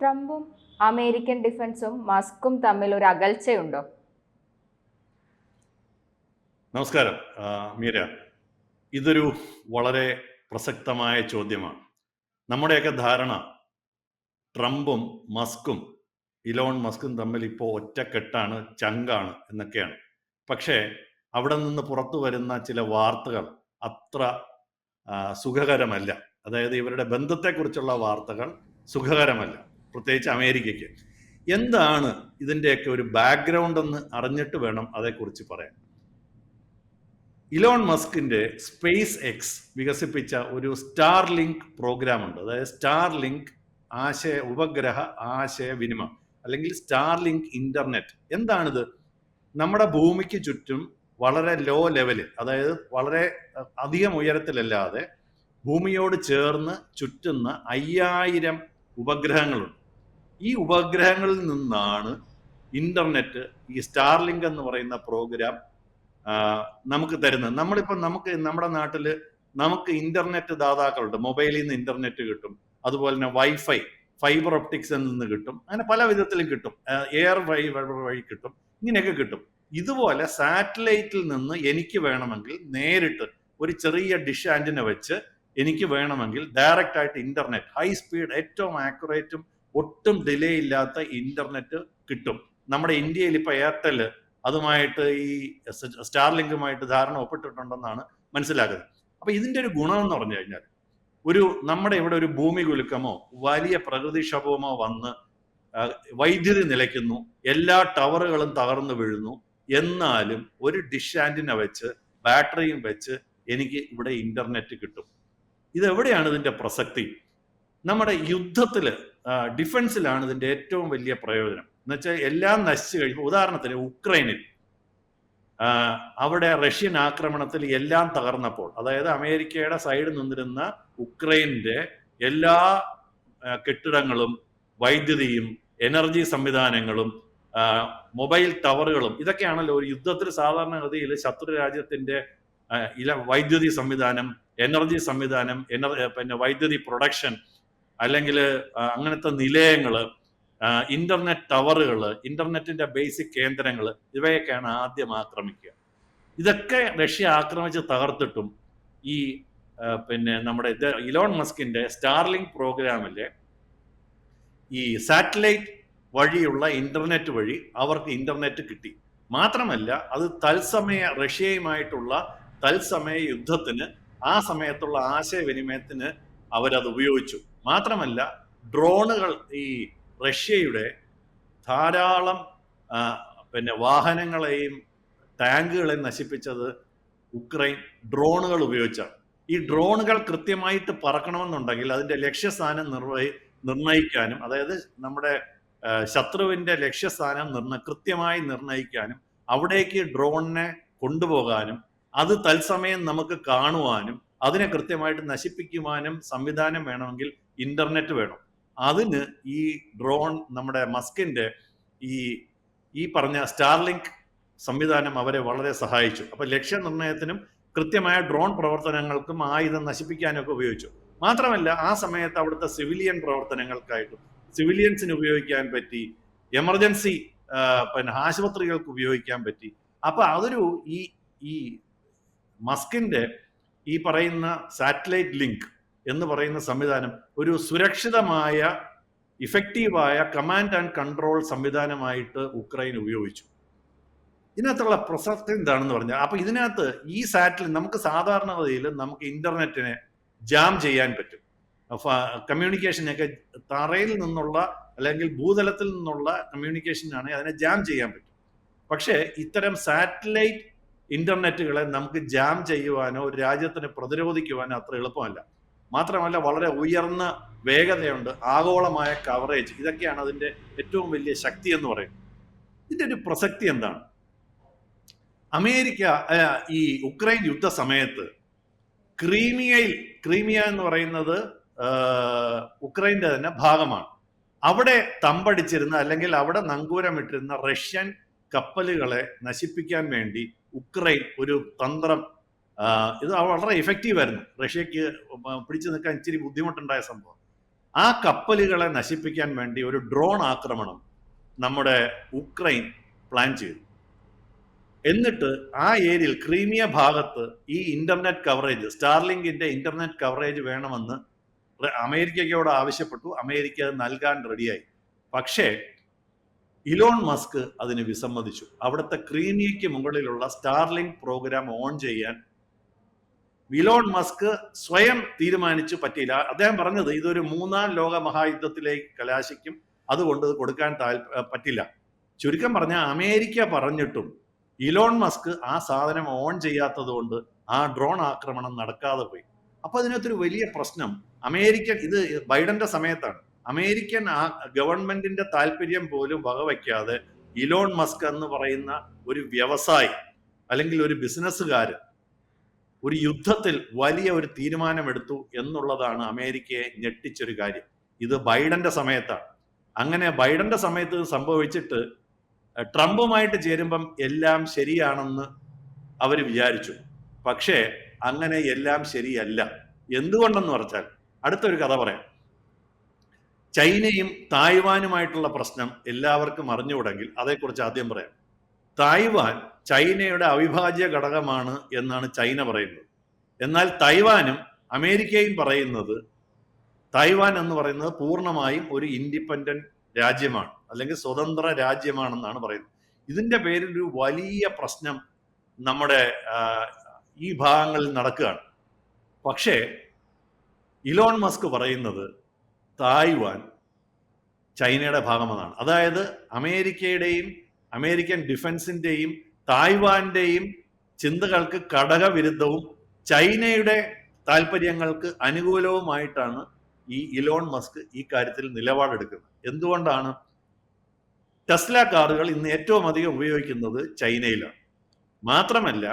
ട്രംപും അമേരിക്കൻ ഡിഫൻസും മസ്കും തമ്മിൽ ഒരു അകൽച്ചയുണ്ടോ? നമസ്കാരം മീര. ഇതൊരു വളരെ പ്രസക്തമായ ചോദ്യമാണ്. നമ്മുടെയൊക്കെ ധാരണ ട്രംപും മസ്കും ഇലോൺ മസ്കും തമ്മിൽ ഇപ്പോൾ ഒറ്റക്കെട്ടാണ്, ചങ്കാണ് എന്നൊക്കെയാണ്. പക്ഷേ അവിടെ നിന്ന് പുറത്തു വരുന്ന ചില വാർത്തകൾ അത്ര സുഖകരമല്ല. അതായത് ഇവരുടെ ബന്ധത്തെക്കുറിച്ചുള്ള വാർത്തകൾ സുഖകരമല്ല, പ്രത്യേകിച്ച് അമേരിക്കയ്ക്ക്. എന്താണ് ഇതിൻ്റെയൊക്കെ ഒരു ബാക്ക്ഗ്രൗണ്ട് എന്ന് അറിഞ്ഞിട്ട് വേണം അതേക്കുറിച്ച് പറയാൻ. ഇലോൺ മസ്കിന്റെ സ്പേസ് എക്സ് വികസിപ്പിച്ച ഒരു സ്റ്റാർലിങ്ക് പ്രോഗ്രാം ഉണ്ട്. അതായത് സ്റ്റാർലിങ്ക് ഉപഗ്രഹ ആശയവിനിമയം അല്ലെങ്കിൽ സ്റ്റാർലിങ്ക് ഇന്റർനെറ്റ്. എന്താണിത്? നമ്മുടെ ഭൂമിക്ക് ചുറ്റും വളരെ ലോ ലെവലിൽ, അതായത് വളരെ അധികം ഉയരത്തിലല്ലാതെ ഭൂമിയോട് ചേർന്ന് ചുറ്റുന്ന 5000 ഉപഗ്രഹങ്ങളുണ്ട്. ഈ ഉപഗ്രഹങ്ങളിൽ നിന്നാണ് ഇന്റർനെറ്റ്, ഈ സ്റ്റാർലിങ്ക് എന്ന് പറയുന്ന പ്രോഗ്രാം നമുക്ക് തരുന്നത്. നമുക്ക് നമ്മുടെ നാട്ടില് നമുക്ക് ഇന്റർനെറ്റ് ദാതാക്കളുണ്ട്. മൊബൈലിൽ നിന്ന് ഇന്റർനെറ്റ് കിട്ടും, അതുപോലെ തന്നെ വൈഫൈ, ഫൈബർ ഒപ്റ്റിക്സിൽ നിന്ന് കിട്ടും, അങ്ങനെ പല വിധത്തിലും കിട്ടും, എയർ വഴി കിട്ടും, ഇങ്ങനെയൊക്കെ കിട്ടും. ഇതുപോലെ സാറ്റലൈറ്റിൽ നിന്ന് എനിക്ക് വേണമെങ്കിൽ നേരിട്ട് ഒരു ചെറിയ ഡിഷ് ആന്റിന വെച്ച് എനിക്ക് വേണമെങ്കിൽ ഡയറക്റ്റ് ആയിട്ട് ഇന്റർനെറ്റ്, ഹൈ സ്പീഡ്, ഏറ്റവും ആക്യുറേറ്റും ഒട്ടും ഡിലേ ഇല്ലാത്ത ഇന്റർനെറ്റ് കിട്ടും. നമ്മുടെ ഇന്ത്യയിൽ ഇപ്പൊ എയർടെൽ അതുമായിട്ട് ഈ സ്റ്റാർലിങ്കുമായിട്ട് ധാരണ ഒപ്പിട്ടിട്ടുണ്ടെന്നാണ് മനസ്സിലാക്കുന്നത്. അപ്പൊ ഇതിന്റെ ഒരു ഗുണം എന്ന് പറഞ്ഞു കഴിഞ്ഞാൽ, നമ്മുടെ ഇവിടെ ഒരു ഭൂമി കുലുക്കമോ വലിയ പ്രകൃതിക്ഷോഭമോ വന്ന് വൈദ്യുതി നിലയ്ക്കുന്നു, എല്ലാ ടവറുകളും തകർന്നു വീഴുന്നു, എന്നാലും ഒരു ഡിഷ് ആന്റിന വെച്ച് ബാറ്ററിയും വെച്ച് എനിക്ക് ഇവിടെ ഇന്റർനെറ്റ് കിട്ടും. ഇതെവിടെയാണ് ഇതിന്റെ പ്രസക്തി? നമ്മുടെ യുദ്ധത്തില്, ഡിഫൻസിലാണ് ഇതിന്റെ ഏറ്റവും വലിയ പ്രയോജനം. എന്നുവെച്ചാൽ എല്ലാം നശിച്ചു കഴിയുമ്പോൾ, ഉദാഹരണത്തിന് ഉക്രൈനിൽ അവിടെ റഷ്യൻ ആക്രമണത്തിൽ എല്ലാം തകർന്നപ്പോൾ, അതായത് അമേരിക്കയുടെ സൈഡിൽ നിന്നിരുന്ന ഉക്രൈനിന്റെ എല്ലാ കെട്ടിടങ്ങളും വൈദ്യുതിയും എനർജി സംവിധാനങ്ങളും മൊബൈൽ ടവറുകളും, ഇതൊക്കെയാണല്ലോ ഒരു യുദ്ധത്തിൽ സാധാരണഗതിയിൽ ശത്രു രാജ്യത്തിന്റെ വൈദ്യുതി സംവിധാനം, എനർജി സംവിധാനം, പിന്നെ വൈദ്യുതി പ്രൊഡക്ഷൻ, അല്ലെങ്കിൽ അങ്ങനത്തെ നിലയങ്ങള്, ഇന്റർനെറ്റ് ടവറുകള്, ഇന്റർനെറ്റിന്റെ ബേസിക് കേന്ദ്രങ്ങൾ, ഇവയൊക്കെയാണ് ആദ്യം ആക്രമിക്കുക. ഇതൊക്കെ റഷ്യ ആക്രമിച്ച് തകർത്തിട്ടും ഈ നമ്മുടെ ഇലോൺ മസ്കിന്റെ സ്റ്റാർലിങ്ക് പ്രോഗ്രാമിലെ ഈ സാറ്റലൈറ്റ് വഴിയുള്ള ഇന്റർനെറ്റ് വഴി അവർക്ക് ഇന്റർനെറ്റ് കിട്ടി. മാത്രമല്ല അത് റഷ്യയുമായിട്ടുള്ള തത്സമയ യുദ്ധത്തിന്, ആ സമയത്തുള്ള ആശയവിനിമയത്തിന് അവരത് ഉപയോഗിച്ചു. മാത്രമല്ല ഡ്രോണുകൾ, ഈ റഷ്യയുടെ ധാരാളം വാഹനങ്ങളെയും ടാങ്കുകളെയും നശിപ്പിച്ചത് ഉക്രൈൻ ഡ്രോണുകൾ ഉപയോഗിച്ചാണ്. ഈ ഡ്രോണുകൾ കൃത്യമായിട്ട് പറക്കണമെന്നുണ്ടെങ്കിൽ അതിന്റെ ലക്ഷ്യസ്ഥാനം നിർണയിക്കാനും, അതായത് നമ്മുടെ ശത്രുവിന്റെ ലക്ഷ്യസ്ഥാനം കൃത്യമായി നിർണയിക്കാനും, അവിടേക്ക് ഡ്രോണിനെ കൊണ്ടുപോകാനും, അത് തത്സമയം നമുക്ക് കാണുവാനും, അതിനെ കൃത്യമായിട്ട് നശിപ്പിക്കുവാനും സംവിധാനം വേണമെങ്കിൽ ഇന്റർനെറ്റ് വേണം. അതിന് ഈ ഡ്രോൺ, നമ്മുടെ മസ്കിന്റെ ഈ പറഞ്ഞ സ്റ്റാർലിങ്ക് സംവിധാനം അവരെ വളരെ സഹായിച്ചു. അപ്പൊ ലക്ഷ്യനിർണയത്തിനും കൃത്യമായ ഡ്രോൺ പ്രവർത്തനങ്ങൾക്കും ആയുധം നശിപ്പിക്കാനൊക്കെ ഉപയോഗിച്ചു. മാത്രമല്ല ആ സമയത്ത് അവിടുത്തെ സിവിലിയൻ പ്രവർത്തനങ്ങൾക്കായിട്ടും സിവിലിയൻസിന് ഉപയോഗിക്കാൻ പറ്റി, എമർജൻസി ആശുപത്രികൾക്ക് ഉപയോഗിക്കാൻ പറ്റി. അപ്പൊ അതൊരു ഈ മസ്കിന്റെ ഈ പറയുന്ന സാറ്റലൈറ്റ് ലിങ്ക് എന്ന് പറയുന്ന സംവിധാനം ഒരു സുരക്ഷിതമായ, ഇഫക്റ്റീവായ കമാൻഡ് ആൻഡ് കൺട്രോൾ സംവിധാനമായിട്ട് ഉക്രൈൻ ഉപയോഗിച്ചു. ഇതിനകത്തുള്ള പ്രസക്തി എന്താണെന്ന് പറഞ്ഞാൽ, അപ്പൊ ഇതിനകത്ത് ഈ സാറ്റലൈറ്റ് നമുക്ക് സാധാരണഗതിയിൽ നമുക്ക് ഇന്റർനെറ്റിനെ ജാം ചെയ്യാൻ പറ്റും. കമ്മ്യൂണിക്കേഷനൊക്കെ തറയിൽ നിന്നുള്ള അല്ലെങ്കിൽ ഭൂതലത്തിൽ നിന്നുള്ള കമ്മ്യൂണിക്കേഷനാണെങ്കിൽ അതിനെ ജാം ചെയ്യാൻ പറ്റും. പക്ഷേ ഇത്തരം സാറ്റലൈറ്റ് ഇന്റർനെറ്റുകളെ നമുക്ക് ജാം ചെയ്യുവാനോ ഒരു രാജ്യത്തിനെ പ്രതിരോധിക്കുവാനോ അത്ര എളുപ്പമല്ല. മാത്രമല്ല വളരെ ഉയർന്ന വേഗതയുണ്ട്, ആഗോളമായ കവറേജ്, ഇതൊക്കെയാണ് അതിന്റെ ഏറ്റവും വലിയ ശക്തി എന്ന് പറയുന്നത്. ഇതിന്റെ ഒരു പ്രസക്തി എന്താണ്? അമേരിക്ക ഈ ഉക്രൈൻ യുദ്ധ സമയത്ത് ക്രീമിയ എന്ന് പറയുന്നത് ഉക്രൈന്റെ തന്നെ ഭാഗമാണ്. അവിടെ തമ്പടിച്ചിരുന്ന അല്ലെങ്കിൽ അവിടെ നങ്കൂരമിട്ടിരുന്ന റഷ്യൻ കപ്പലുകളെ നശിപ്പിക്കാൻ വേണ്ടി ഉക്രൈൻ ഒരു തന്ത്രം, ഇത് വളരെ ഇഫക്റ്റീവ് ആയിരുന്നു. റഷ്യക്ക് പിടിച്ചു നിൽക്കാൻ ഇച്ചിരി ബുദ്ധിമുട്ടുണ്ടായ സംഭവം. ആ കപ്പലുകളെ നശിപ്പിക്കാൻ വേണ്ടി ഒരു ഡ്രോൺ ആക്രമണം നമ്മുടെ ഉക്രൈൻ പ്ലാൻ ചെയ്തു. എന്നിട്ട് ആ ഏരിയയിൽ ക്രീമിയ ഭാഗത്ത് ഈ ഇന്റർനെറ്റ് കവറേജ്, സ്റ്റാർലിങ്കിന്റെ ഇന്റർനെറ്റ് കവറേജ് വേണമെന്ന് അമേരിക്കയോട് ആവശ്യപ്പെട്ടു. അമേരിക്ക അത് നൽകാൻ റെഡിയായി. പക്ഷേ ഇലോൺ മസ്ക് അതിന് വിസമ്മതിച്ചു. അവിടുത്തെ ക്രീമിയയ്ക്ക് മുകളിലുള്ള സ്റ്റാർലിങ്ക് പ്രോഗ്രാം ഓൺ ചെയ്യാൻ ഇലോൺ മസ്ക് സ്വയം തീരുമാനിച്ചു പറ്റിയില്ല. അദ്ദേഹം പറഞ്ഞത് ഇതൊരു 3ാം ലോക മഹായുദ്ധത്തിലേക്ക് കലാശിക്കും, അതുകൊണ്ട് ഇത് കൊടുക്കാൻ പറ്റില്ല. ചുരുക്കം പറഞ്ഞാൽ അമേരിക്ക പറഞ്ഞിട്ടും ഇലോൺ മസ്ക് ആ സാധനം ഓൺ ചെയ്യാത്തത് കൊണ്ട് ആ ഡ്രോൺ ആക്രമണം നടക്കാതെ പോയി. അപ്പൊ അതിനകത്തൊരു വലിയ പ്രശ്നം, ഇത് ബൈഡന്റെ സമയത്താണ്. അമേരിക്കൻ ആ ഗവൺമെന്റിന്റെ താല്പര്യം പോലും വകവയ്ക്കാതെ ഇലോൺ മസ്ക് എന്ന് പറയുന്ന ഒരു വ്യവസായി അല്ലെങ്കിൽ ഒരു ബിസിനസ്സുകാരൻ ഒരു യുദ്ധത്തിൽ വലിയ ഒരു തീരുമാനമെടുത്തു എന്നുള്ളതാണ് അമേരിക്കയെ ഞെട്ടിച്ചൊരു കാര്യം. ഇത് ബൈഡന്റെ സമയത്താണ്. അങ്ങനെ ബൈഡന്റെ സമയത്ത് സംഭവിച്ചിട്ട് ട്രംപുമായിട്ട് ചേരുമ്പം എല്ലാം ശരിയാണെന്ന് അവർ വിചാരിച്ചു. പക്ഷേ അങ്ങനെ എല്ലാം ശരിയല്ല. എന്തുകൊണ്ടെന്ന് പറഞ്ഞാൽ അടുത്തൊരു കഥ പറയാം. ചൈനയും തായ്വാനുമായിട്ടുള്ള പ്രശ്നം എല്ലാവർക്കും അറിഞ്ഞുകൂടെങ്കിൽ അതേക്കുറിച്ച് ആദ്യം പറയാം. തായ്വാൻ ചൈനയുടെ അവിഭാജ്യ ഘടകമാണ് എന്നാണ് ചൈന പറയുന്നത്. എന്നാൽ തായ്വാനും അമേരിക്കയും പറയുന്നത് തായ്വാൻ എന്ന് പറയുന്നത് പൂർണ്ണമായും ഒരു ഇൻഡിപെൻഡന്റ് രാജ്യമാണ്, അല്ലെങ്കിൽ സ്വതന്ത്ര രാജ്യമാണെന്നാണ് പറയുന്നത്. ഇതിന്റെ പേരിൽ ഒരു വലിയ പ്രശ്നം നമ്മുടെ ഈ ഭാഗങ്ങളിൽ നടക്കുകയാണ്. പക്ഷേ ഇലോൺ മസ്ക് പറയുന്നത് തായ്വാൻ ചൈനയുടെ ഭാഗമെന്നാണ്. അതായത് അമേരിക്കയുടെയും അമേരിക്കൻ ഡിഫൻസിന്റെയും തായ്വാന്റെയും ചിന്തകൾക്ക് ഘടകവിരുദ്ധവും ചൈനയുടെ താല്പര്യങ്ങൾക്ക് അനുകൂലവുമായിട്ടാണ് ഈ ഇലോൺ മസ്ക് ഈ കാര്യത്തിൽ നിലപാടെടുക്കുന്നത്. എന്തുകൊണ്ടാണ്? ടെസ്ല കാറുകൾ ഇന്ന് ഏറ്റവും അധികം ഉപയോഗിക്കുന്നത് ചൈനയിലാണ്. മാത്രമല്ല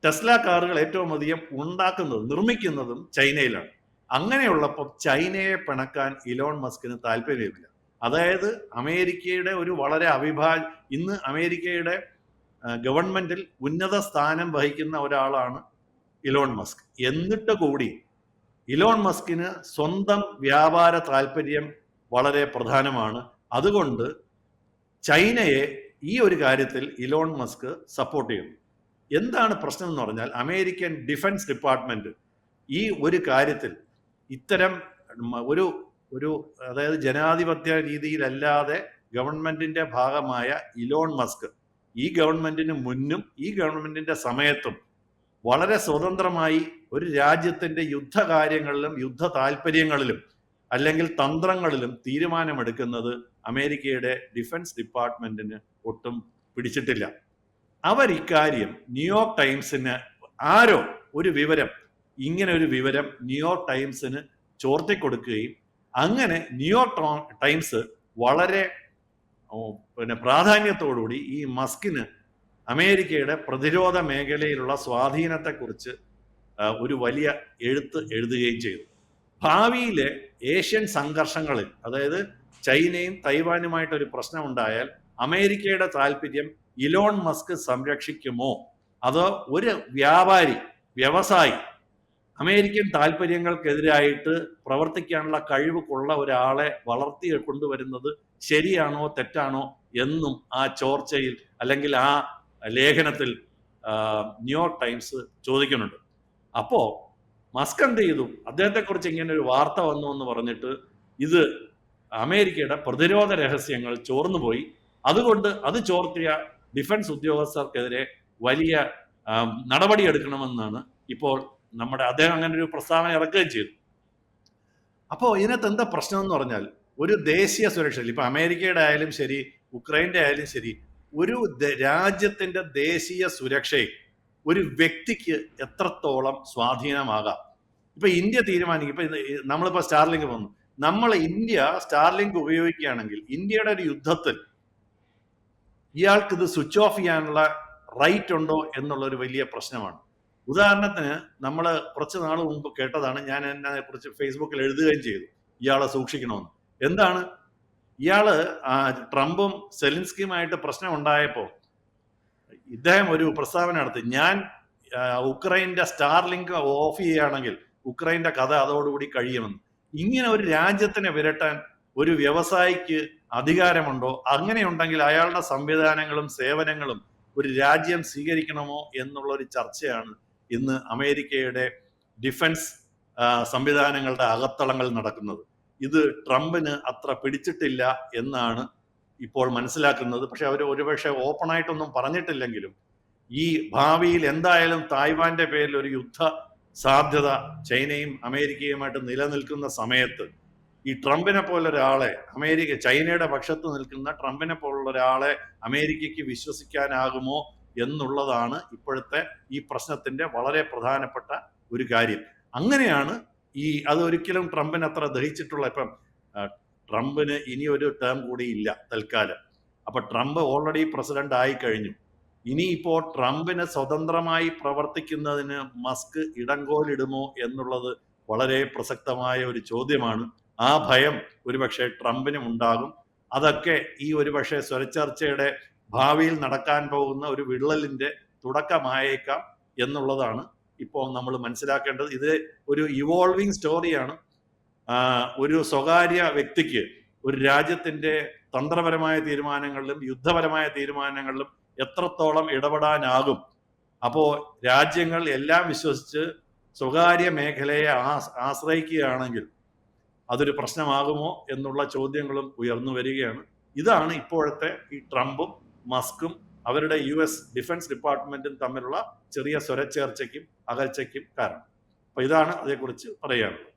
ടെസ്ല കാറുകൾ ഏറ്റവും അധികം നിർമ്മിക്കുന്നതും ചൈനയിലാണ്. അങ്ങനെയുള്ളപ്പോൾ ചൈനയെ പിണക്കാൻ ഇലോൺ മസ്കിന് താല്പര്യമില്ല. അതായത് അമേരിക്കയുടെ ഒരു വളരെ ഇന്ന് അമേരിക്കയുടെ ഗവൺമെന്റിൽ ഉന്നത സ്ഥാനം വഹിക്കുന്ന ഒരാളാണ് ഇലോൺ മസ്ക്. എന്നിട്ട് കൂടി ഇലോൺ മസ്കിന് സ്വന്തം വ്യാപാര താല്പര്യം വളരെ പ്രധാനമാണ്. അതുകൊണ്ട് ചൈനയെ ഈ ഒരു കാര്യത്തിൽ ഇലോൺ മസ്ക് സപ്പോർട്ട് ചെയ്യുന്നു. എന്താണ് പ്രശ്നം എന്ന് പറഞ്ഞാൽ അമേരിക്കൻ ഡിഫൻസ് ഡിപ്പാർട്ട്മെന്റ് ഈ ഒരു കാര്യത്തിൽ ഇത്തരം ഒരു അതായത് ജനാധിപത്യ രീതിയിലല്ലാതെ ഗവൺമെന്റിന്റെ ഭാഗമായ ഇലോൺ മസ്ക് ഈ ഗവൺമെന്റിന് മുന്നും ഈ ഗവൺമെന്റിന്റെ സമയത്തും വളരെ സ്വതന്ത്രമായി ഒരു രാജ്യത്തിന്റെ യുദ്ധകാര്യങ്ങളിലും യുദ്ധ താല്പര്യങ്ങളിലും അല്ലെങ്കിൽ തന്ത്രങ്ങളിലും തീരുമാനമെടുക്കുന്നത് അമേരിക്കയുടെ ഡിഫൻസ് ഡിപ്പാർട്ട്മെന്റിന് ഒട്ടും പിടിച്ചിട്ടില്ല. അവർ ഇക്കാര്യം ന്യൂയോർക്ക് ടൈംസിന് ഇങ്ങനെ ഒരു വിവരം ന്യൂയോർക്ക് ടൈംസിന് ചോർത്തിക്കൊടുക്കുകയും അങ്ങനെ ന്യൂയോർക്ക് ടൈംസ് വളരെ പ്രാധാന്യത്തോടുകൂടി ഈ മസ്കിന് അമേരിക്കയുടെ പ്രതിരോധ മേഖലയിലുള്ള സ്വാധീനത്തെക്കുറിച്ച് ഒരു വലിയ എഴുത്ത് എഴുതുകയും ചെയ്തു. ഭാവിയിലെ ഏഷ്യൻ സംഘർഷങ്ങളിൽ, അതായത് ചൈനയും തൈവാനുമായിട്ടൊരു പ്രശ്നമുണ്ടായാൽ അമേരിക്കയുടെ താല്പര്യം ഇലോൺ മസ്ക് സംരക്ഷിക്കുമോ, അതോ ഒരു വ്യവസായി അമേരിക്കൻ താല്പര്യങ്ങൾക്കെതിരായിട്ട് പ്രവർത്തിക്കാനുള്ള കഴിവുള്ള ഒരാളെ വളർത്തി കൊണ്ടുവരുന്നത് ശരിയാണോ തെറ്റാണോ എന്നും ആ ചോർച്ചയിൽ അല്ലെങ്കിൽ ആ ലേഖനത്തിൽ ന്യൂയോർക്ക് ടൈംസ് ചോദിക്കുന്നുണ്ട്. അപ്പോ മസ്ക് എന്ത് ചെയ്തു? അദ്ദേഹത്തെക്കുറിച്ച് ഇങ്ങനെ ഒരു വാർത്ത വന്നു എന്ന് പറഞ്ഞിട്ട് ഇത് അമേരിക്കയുടെ പ്രതിരോധ രഹസ്യങ്ങൾ ചോർന്നുപോയി, അതുകൊണ്ട് അത് ചോർത്തിയ ഡിഫൻസ് ഉദ്യോഗസ്ഥർക്കെതിരെ വലിയ നടപടിയെടുക്കണമെന്നാണ് ഇപ്പോൾ അദ്ദേഹം അങ്ങനെ ഒരു പ്രസ്താവന ഇറക്കുകയും ചെയ്തു. അപ്പോൾ ഇതിനകത്ത് എന്താ പ്രശ്നം എന്ന് പറഞ്ഞാൽ ഒരു ദേശീയ സുരക്ഷ, ഇപ്പൊ അമേരിക്കയുടെ ആയാലും ശരി ഉക്രൈൻ്റെ ആയാലും ശരി, ഒരു രാജ്യത്തിന്റെ ദേശീയ സുരക്ഷയിൽ ഒരു വ്യക്തിക്ക് എത്രത്തോളം സ്വാധീനമാകാം. ഇപ്പൊ ഇന്ത്യ തീരുമാനിക്കും. ഇപ്പൊ നമ്മളിപ്പോ സ്റ്റാർലിങ്ക് വന്നു, ഇന്ത്യ സ്റ്റാർലിങ്ക് ഉപയോഗിക്കുകയാണെങ്കിൽ ഇന്ത്യയുടെ ഒരു യുദ്ധത്തിൽ ഇയാൾക്ക് ഇത് സ്വിച്ച് ഓഫ് ചെയ്യാനുള്ള റൈറ്റ് ഉണ്ടോ എന്നുള്ള ഒരു വലിയ പ്രശ്നമാണ്. ഉദാഹരണത്തിന് നമ്മൾ കുറച്ച് നാൾ മുമ്പ് കേട്ടതാണ്, ഞാൻ എന്നെ കുറിച്ച് ഫേസ്ബുക്കിൽ എഴുതുകയും ചെയ്തു, ഇയാളെ സൂക്ഷിക്കണമെന്ന്. എന്താണ്? ഇയാള് ട്രംപും സെലിൻസ്കിയുമായിട്ട് പ്രശ്നം ഉണ്ടായപ്പോൾ ഇദ്ദേഹം ഒരു പ്രസ്താവന നടത്തി, ഞാൻ ഉക്രൈൻ്റെ സ്റ്റാർലിങ്ക് ഓഫ് ചെയ്യുകയാണെങ്കിൽ ഉക്രൈൻ്റെ കഥ അതോടുകൂടി കഴിയുമെന്ന്. ഇങ്ങനെ ഒരു രാജ്യത്തിനെ വിരട്ടാൻ ഒരു വ്യവസായിക്ക് അധികാരമുണ്ടോ? അങ്ങനെയുണ്ടെങ്കിൽ അയാളുടെ സംവിധാനങ്ങളും സേവനങ്ങളും ഒരു രാജ്യം സ്വീകരിക്കണമോ എന്നുള്ള ഒരു ചർച്ചയാണ് ഇന്ന് അമേരിക്കയുടെ ഡിഫൻസ് സംവിധാനങ്ങളുടെ അകത്തളങ്ങൾ നടക്കുന്നത്. ഇത് ട്രംപിന് അത്ര പിടിച്ചിട്ടില്ല എന്നാണ് ഇപ്പോൾ മനസ്സിലാക്കുന്നത്. പക്ഷെ അവർ ഒരുപക്ഷെ ഓപ്പണായിട്ടൊന്നും പറഞ്ഞിട്ടില്ലെങ്കിലും ഈ ഭാവിയിൽ എന്തായാലും തായ്വാന്റെ പേരിൽ ഒരു യുദ്ധ സാധ്യത ചൈനയും അമേരിക്കയുമായിട്ട് നിലനിൽക്കുന്ന സമയത്ത് ഈ ട്രംപിനെ പോലെ ഒരാളെ ചൈനയുടെ പക്ഷത്ത് നിൽക്കുന്ന ട്രംപിനെ പോലുള്ള ഒരാളെ അമേരിക്കയ്ക്ക് വിശ്വസിക്കാനാകുമോ എന്നുള്ളതാണ് ഇപ്പോഴത്തെ ഈ പ്രശ്നത്തിന്റെ വളരെ പ്രധാനപ്പെട്ട ഒരു കാര്യം. അങ്ങനെയാണ് അതൊരിക്കലും ട്രംപിന് അത്ര ദഹിച്ചിട്ടുള്ള ഇപ്പം ട്രംപിന് ഇനി ഒരു ടേം കൂടി ഇല്ല തൽക്കാലം. അപ്പൊ ട്രംപ് ഓൾറെഡി പ്രസിഡന്റ് ആയി കഴിഞ്ഞു. ഇനിയിപ്പോ ട്രംപിന് സ്വതന്ത്രമായി പ്രവർത്തിക്കുന്നതിന് മസ്ക് ഇടങ്കോലിടുമോ എന്നുള്ളത് വളരെ പ്രസക്തമായ ഒരു ചോദ്യമാണ്. ആ ഭയം ഒരുപക്ഷെ ട്രംപിനും ഉണ്ടാകും. അതൊക്കെ ഈ ഒരുപക്ഷെ സ്വരച്ചർച്ചയുടെ ഭാവിയിൽ നടക്കാൻ പോകുന്ന ഒരു വിള്ളലിന്റെ തുടക്കമായേക്കാം എന്നുള്ളതാണ് ഇപ്പോൾ നമ്മൾ മനസ്സിലാക്കേണ്ടത്. ഇത് ഒരു ഇവോൾവിങ് സ്റ്റോറിയാണ്. ഒരു സ്വകാര്യ വ്യക്തിക്ക് ഒരു രാജ്യത്തിന്റെ തന്ത്രപരമായ തീരുമാനങ്ങളിലും യുദ്ധപരമായ തീരുമാനങ്ങളിലും എത്രത്തോളം ഇടപെടാനാകും? അപ്പോ രാജ്യങ്ങൾ എല്ലാം വിശ്വസിച്ച് സ്വകാര്യ മേഖലയെ ആശ്രയിക്കുകയാണെങ്കിൽ അതൊരു പ്രശ്നമാകുമോ എന്നുള്ള ചോദ്യങ്ങളും ഉയർന്നു വരികയാണ്. ഇതാണ് ഇപ്പോഴത്തെ ഈ ട്രംപും മസ്കും അവരുടെ US ഡിഫൻസ് ഡിപ്പാർട്ട്മെന്റും തമ്മിലുള്ള ചെറിയ സ്വരച്ചേർച്ചയ്ക്കും അകൽച്ചയ്ക്കും കാരണം. അപ്പൊ ഇതാണ് അതേക്കുറിച്ച് പറയാനുള്ളത്.